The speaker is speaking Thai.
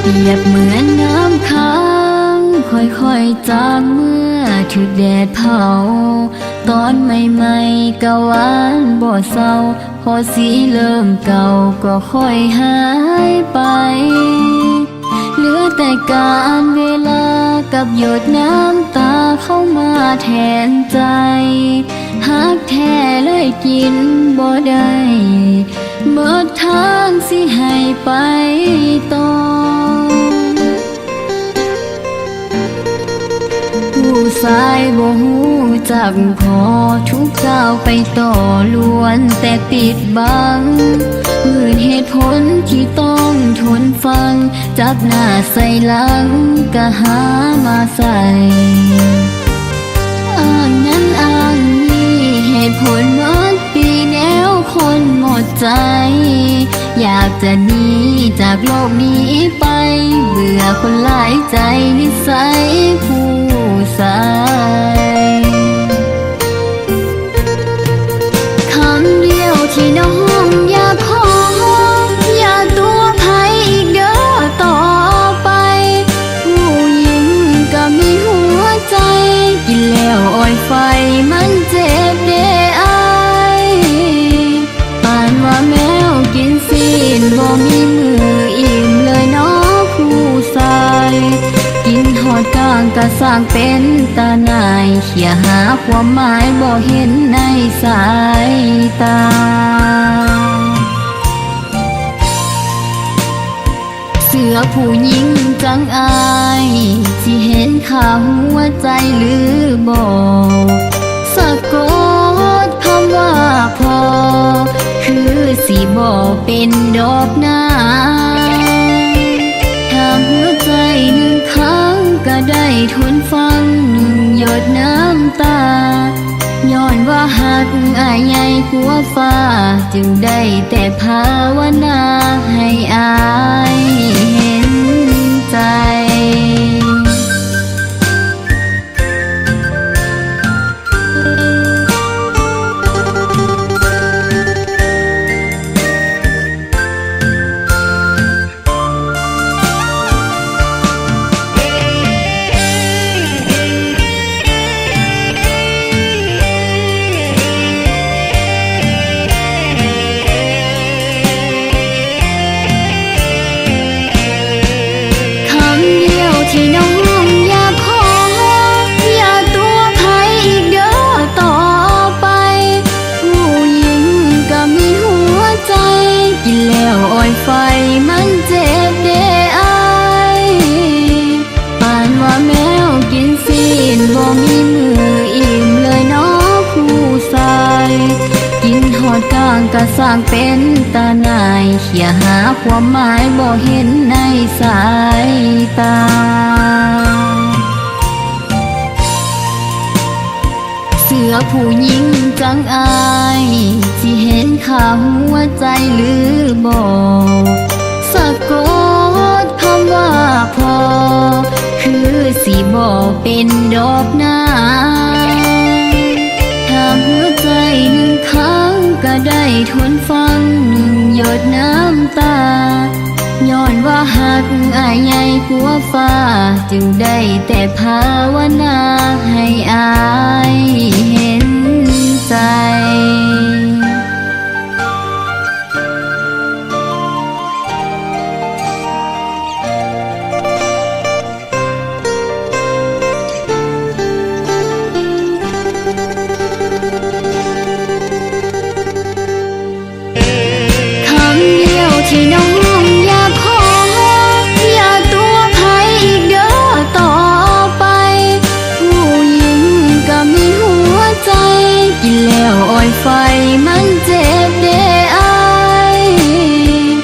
เปรียบเหมือนน้ำค้างค่อยๆจางเมื่อถูกแดดเผาตอนใหม่ๆก็หวานบ่เศร้าพอสีเริ่มเก่าก็ค่อยหายไปเหลือแต่การเวลากับหยดน้ำตาเข้ามาแทนใจหักแท้เลยกินบ่ได้เบิดทางสิให้ไปต่อผู้สายบ่หูจักพอทุกก้าวไปต่อล้วนแต่ปิดบังมือเหตุผลที่ต้องทนฟังจับหน้าใส่หลังก็หามาใส่อ้างนั้นอ้างนี้เหตุผลหมดปีแนวคนหมดใจอยากจะหนีจากโลกนี้ไปเบื่อคนหลายใจนิสัยผู้สายคำเดียวที่น้องอยากขออย่าตัวใครอีกเด้อต่อไปผู้หญิงก็มีหัวใจกินแล้วอ่อยไฟมันเจ็บเด้อายปานว่าแมวกินซีนบ่มีมืออิ่มเลยเนาะผู้ชายกินหอดกลางก็สร้างเป็นตาหน่ายเขี่ยหาความหมายบ่เห็นในสายตาเสือผู้หญิงจังอายสิเห็นข่าวหัวใจหรือบ่สะกดคำว่าพอคือสิบ่เป็นดอกหน้าถ้าหัวใจหนึ่งครั้งก็ได้ทนฟังหนึ่งหยดน้ำตาย้อนว่าหักอายใหญ่กว่าฟ้าจึงได้แต่ภาวนาให้อายเห็นใจที่น้องอยากขออย่าตัวใครอีกเด้อต่อไปผู้หญิงก็มีหัวใจกินแล้วอ่อยไฟมันเจ็บเด้อายปานว่าแมวกินซีนบ่มีมืออิ่มเลยเนาะผู้ชายกินหอดกลางก็สร้างเป็นตาหน่ายเขี่ยหาความหมายบ่เห็นในสายตาเสือผู้หญิงจังอายสิเห็นข่าวหัวใจหรือบ่สะกดคำว่าพอคือสิบ่เป็นดอกหน้าถ้าหัวใจหนึ่งครั้งก็ได้ทนฟังหนึ่งหยดน้ำตาย้อนว่าหักอายใหญ่กว่าฟ้าจึงได้แต่ภาวนาให้อายเห็นใจ